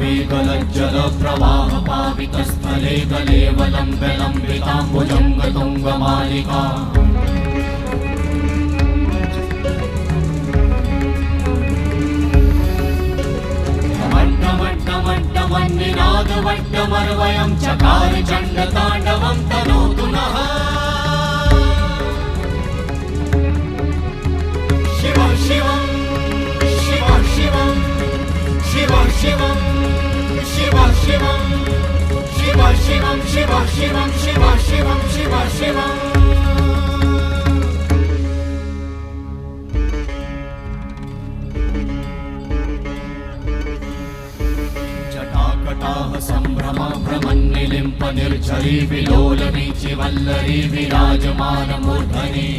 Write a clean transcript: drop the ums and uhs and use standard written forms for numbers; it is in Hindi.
ताण्डवीगलज्जलप्रवाहपावितस्थले गलेवलम्ब्यलम्बिताम्बुजङ्गतुङ्गमालिका मन्निनादवड्डमर्वयं चकार चण्डताण्डवं तनोतु नः शिव शिवं शिव शिवं शिव शिवं शिव शिवं शिव शिवं शिव शिवं शिव शिवं शिव शिवं जटाकटाः सम्भ्रमा भ्रमन्निलिम्प निर्झरी विलोलवीचि वल्लरी विराजमानमूर्धनि